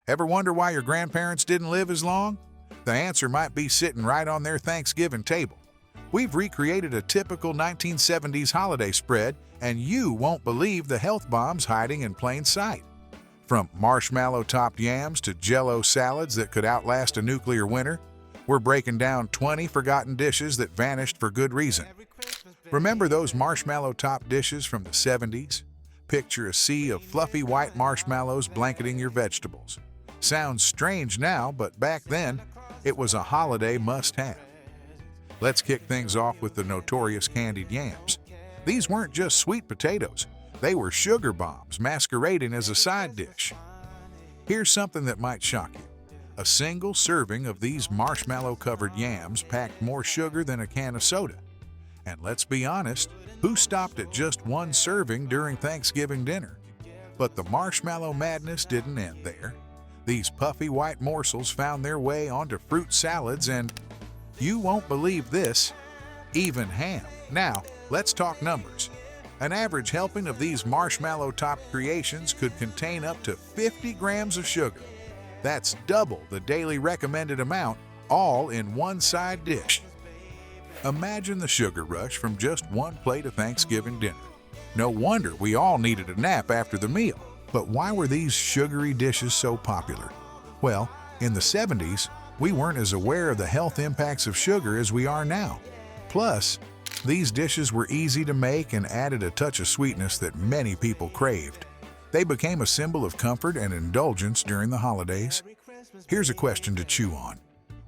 Ever wonder why your grandparents didn't live as long? The answer might be sitting right on their Thanksgiving table. We've recreated a typical 1970s holiday spread, and you won't believe the health bombs hiding in plain sight. From marshmallow-topped yams to Jello salads that could outlast a nuclear winter, we're breaking down 20 forgotten dishes that vanished for good reason. Remember those marshmallow-topped dishes from the 70s? Picture a sea of fluffy white marshmallows blanketing your vegetables. Sounds strange now, but back then, it was a holiday must-have. Let's kick things off with the notorious Candied Yams. These weren't just sweet potatoes. They were sugar bombs masquerading as a side dish. Here's something that might shock you. A single serving of these marshmallow-covered yams packed more sugar than a can of soda. And let's be honest, who stopped at just one serving during Thanksgiving dinner? But the marshmallow madness didn't end there. These puffy white morsels found their way onto fruit salads and, you won't believe this, even ham. Now, let's talk numbers. An average helping of these marshmallow-topped creations could contain up to 50 grams of sugar. That's double the daily recommended amount, all in one side dish. Imagine the sugar rush from just one plate of Thanksgiving dinner. No wonder we all needed a nap after the meal. But why were these sugary dishes so popular? Well, in the 70s, we weren't as aware of the health impacts of sugar as we are now. Plus, these dishes were easy to make and added a touch of sweetness that many people craved. They became a symbol of comfort and indulgence during the holidays. Here's a question to chew on.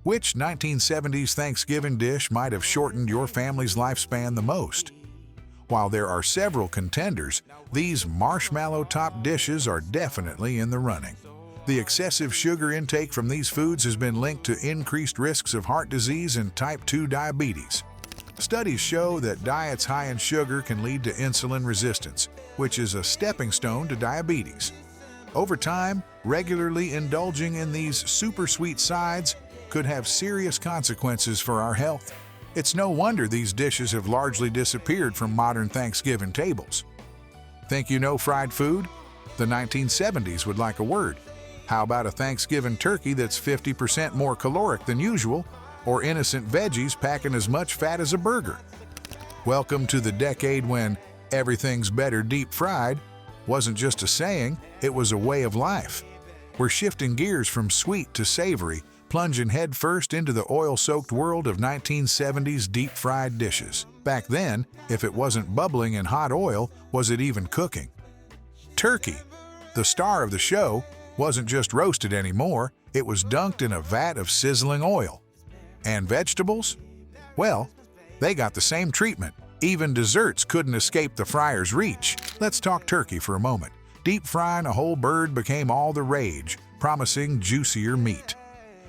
Which 1970s Thanksgiving dish might have shortened your family's lifespan the most? While there are several contenders, these marshmallow-topped dishes are definitely in the running. The excessive sugar intake from these foods has been linked to increased risks of heart disease and type 2 diabetes. Studies show that diets high in sugar can lead to insulin resistance, which is a stepping stone to diabetes. Over time, regularly indulging in these super sweet sides could have serious consequences for our health. It's no wonder these dishes have largely disappeared from modern Thanksgiving tables. Think you know fried food? The 1970s would like a word. How about a Thanksgiving turkey that's 50% more caloric than usual, or innocent veggies packing as much fat as a burger? Welcome to the decade when everything's better deep fried wasn't just a saying, it was a way of life. We're shifting gears from sweet to savory, plunging headfirst into the oil-soaked world of 1970s deep-fried dishes. Back then, if it wasn't bubbling in hot oil, was it even cooking? Turkey, the star of the show, wasn't just roasted anymore, it was dunked in a vat of sizzling oil. And vegetables? Well, they got the same treatment. Even desserts couldn't escape the fryer's reach. Let's talk turkey for a moment. Deep frying a whole bird became all the rage, promising juicier meat.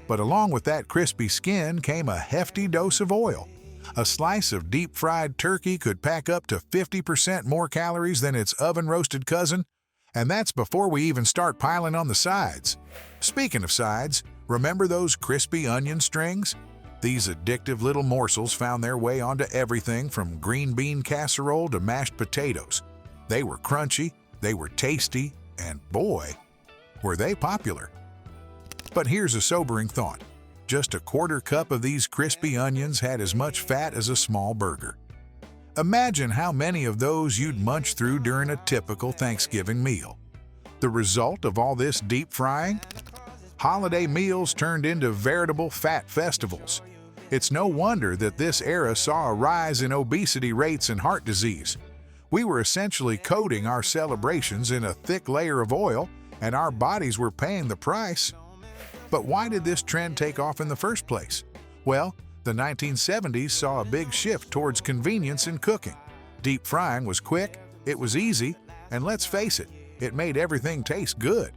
But along with that crispy skin came a hefty dose of oil. A slice of deep-fried turkey could pack up to 50% more calories than its oven-roasted cousin, and that's before we even start piling on the sides. Speaking of sides, remember those crispy onion strings? These addictive little morsels found their way onto everything from green bean casserole to mashed potatoes. They were crunchy, they were tasty, and boy, were they popular. But here's a sobering thought. Just a quarter cup of these crispy onions had as much fat as a small burger. Imagine how many of those you'd munch through during a typical Thanksgiving meal. The result of all this deep frying? Holiday meals turned into veritable fat festivals. It's no wonder that this era saw a rise in obesity rates and heart disease. We were essentially coating our celebrations in a thick layer of oil, and our bodies were paying the price. But why did this trend take off in the first place? Well, the 1970s saw a big shift towards convenience in cooking. Deep frying was quick, it was easy, and let's face it, it made everything taste good.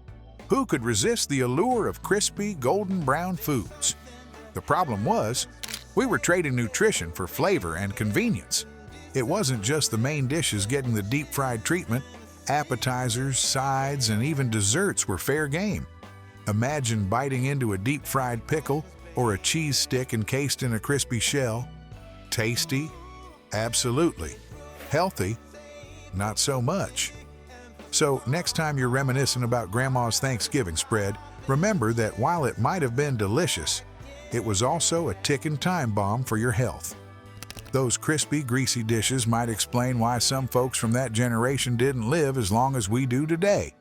Who could resist the allure of crispy, golden brown foods? The problem was, we were trading nutrition for flavor and convenience. It wasn't just the main dishes getting the deep-fried treatment. Appetizers, sides, and even desserts were fair game. Imagine biting into a deep-fried pickle or a cheese stick encased in a crispy shell. Tasty? Absolutely. Healthy? Not so much. So next time you're reminiscing about Grandma's Thanksgiving spread, Remember that while it might have been delicious, it was also a ticking time bomb for your health. Those crispy, greasy dishes might explain why some folks from that generation didn't live as long as we do today.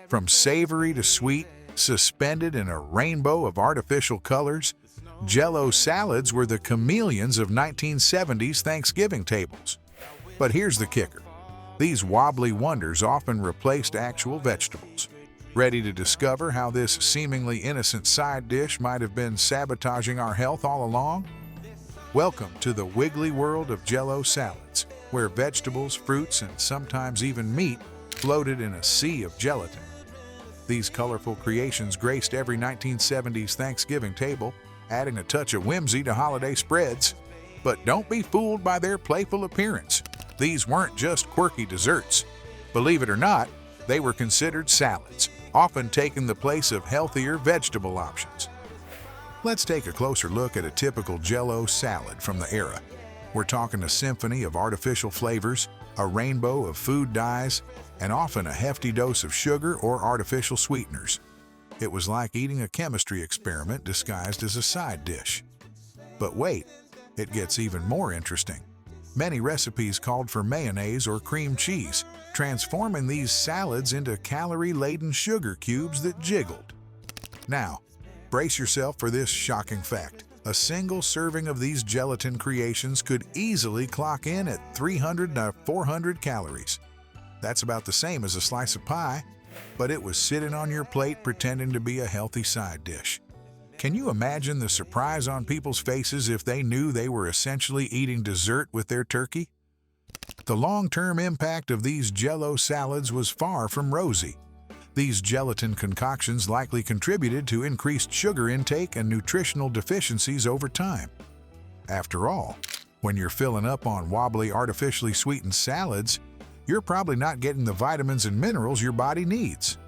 From savory to sweet, suspended in a rainbow of artificial colors, Jello salads were the chameleons of 1970s Thanksgiving tables. But here's the kicker. These wobbly wonders often replaced actual vegetables. Ready to discover how this seemingly innocent side dish might have been sabotaging our health all along? Welcome to the wiggly world of Jello salads, where vegetables, fruits, and sometimes even meat floated in a sea of gelatin. These colorful creations graced every 1970s Thanksgiving table, adding a touch of whimsy to holiday spreads. But don't be fooled by their playful appearance. These weren't just quirky desserts. Believe it or not, they were considered salads, often taking the place of healthier vegetable options. Let's take a closer look at a typical Jello salad from the era. We're talking a symphony of artificial flavors, a rainbow of food dyes, and often a hefty dose of sugar or artificial sweeteners. It was like eating a chemistry experiment disguised as a side dish. But wait, it gets even more interesting. Many recipes called for mayonnaise or cream cheese, transforming these salads into calorie-laden sugar cubes that jiggled. Now, brace yourself for this shocking fact. A single serving of these gelatin creations could easily clock in at 300 to 400 calories. That's about the same as a slice of pie, but it was sitting on your plate pretending to be a healthy side dish. Can you imagine the surprise on people's faces if they knew they were essentially eating dessert with their turkey? The long-term impact of these Jello salads was far from rosy. These gelatin concoctions likely contributed to increased sugar intake and nutritional deficiencies over time. After all, when you're filling up on wobbly, artificially sweetened salads, you're probably not getting the vitamins and minerals your body needs.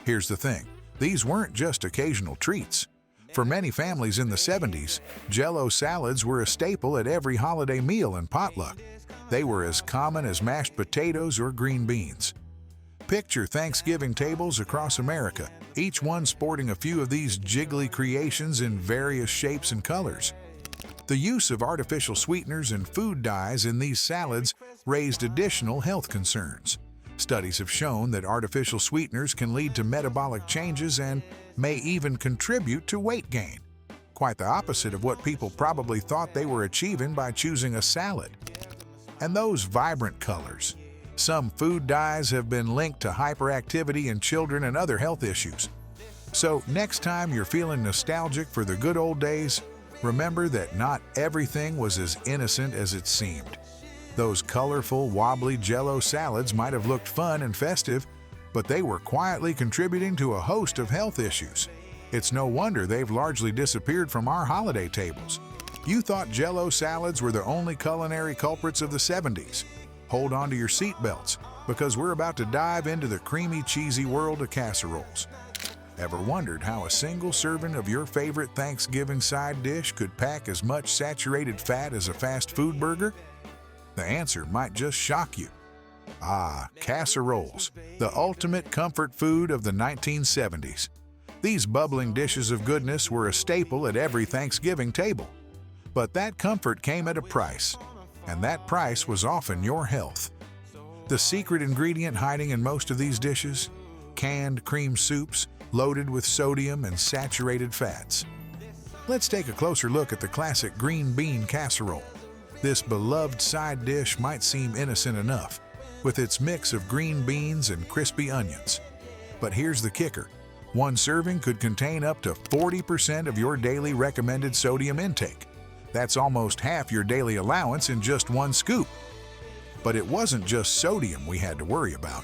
Here's the thing, these weren't just occasional treats. For many families in the 70s, Jello salads were a staple at every holiday meal and potluck. They were as common as mashed potatoes or green beans. Picture Thanksgiving tables across America, each one sporting a few of these jiggly creations in various shapes and colors. The use of artificial sweeteners and food dyes in these salads raised additional health concerns. Studies have shown that artificial sweeteners can lead to metabolic changes and may even contribute to weight gain. Quite the opposite of what people probably thought they were achieving by choosing a salad. And those vibrant colors. Some food dyes have been linked to hyperactivity in children and other health issues. So next time you're feeling nostalgic for the good old days, remember that not everything was as innocent as it seemed. Those colorful, wobbly Jello salads might have looked fun and festive, but they were quietly contributing to a host of health issues. It's no wonder they've largely disappeared from our holiday tables. You thought Jello salads were the only culinary culprits of the 70s. Hold on to your seatbelts, because we're about to dive into the creamy, cheesy world of casseroles. Ever wondered how a single serving of your favorite Thanksgiving side dish could pack as much saturated fat as a fast food burger? The answer might just shock you. Casseroles, the ultimate comfort food of the 1970s. These bubbling dishes of goodness were a staple at every Thanksgiving table. But that comfort came at a price, and that price was often your health. The secret ingredient hiding in most of these dishes? Canned cream soups loaded with sodium and saturated fats. Let's take a closer look at the classic green bean casserole. This beloved side dish might seem innocent enough, with its mix of green beans and crispy onions. But here's the kicker. One serving could contain up to 40% of your daily recommended sodium intake. That's almost half your daily allowance in just one scoop. But it wasn't just sodium we had to worry about.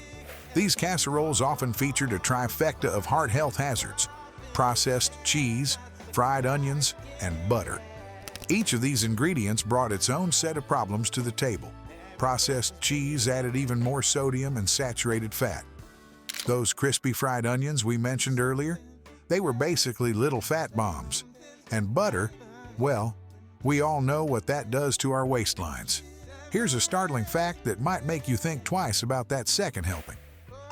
These casseroles often featured a trifecta of heart health hazards: processed cheese, fried onions, and butter. Each of these ingredients brought its own set of problems to the table. Processed cheese added even more sodium and saturated fat. Those crispy fried onions we mentioned earlier, they were basically little fat bombs. And butter, well, we all know what that does to our waistlines. Here's a startling fact that might make you think twice about that second helping.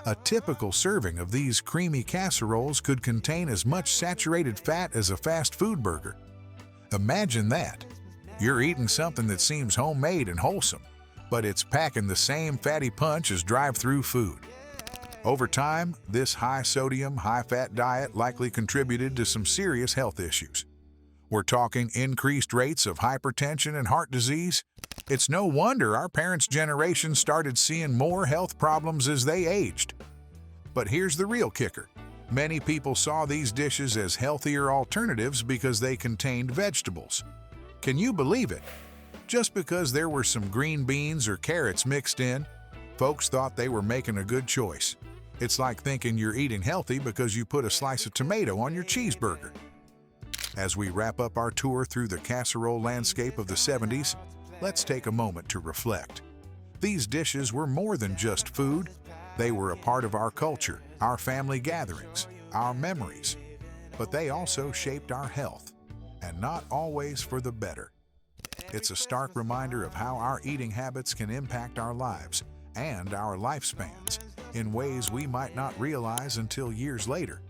A typical serving of these creamy casseroles could contain as much saturated fat as a fast food burger. Imagine that. You're eating something that seems homemade and wholesome, but it's packing the same fatty punch as drive-through food. Over time, this high-sodium, high-fat diet likely contributed to some serious health issues. We're talking increased rates of hypertension and heart disease. It's no wonder our parents' generation started seeing more health problems as they aged. But here's the real kicker. Many people saw these dishes as healthier alternatives because they contained vegetables. Can you believe it? Just because there were some green beans or carrots mixed in, folks thought they were making a good choice. It's like thinking you're eating healthy because you put a slice of tomato on your cheeseburger. As we wrap up our tour through the casserole landscape of the 70s, let's take a moment to reflect. These dishes were more than just food. They were a part of our culture, our family gatherings, our memories. But they also shaped our health, and not always for the better. It's a stark reminder of how our eating habits can impact our lives and our lifespans in ways we might not realize until years later.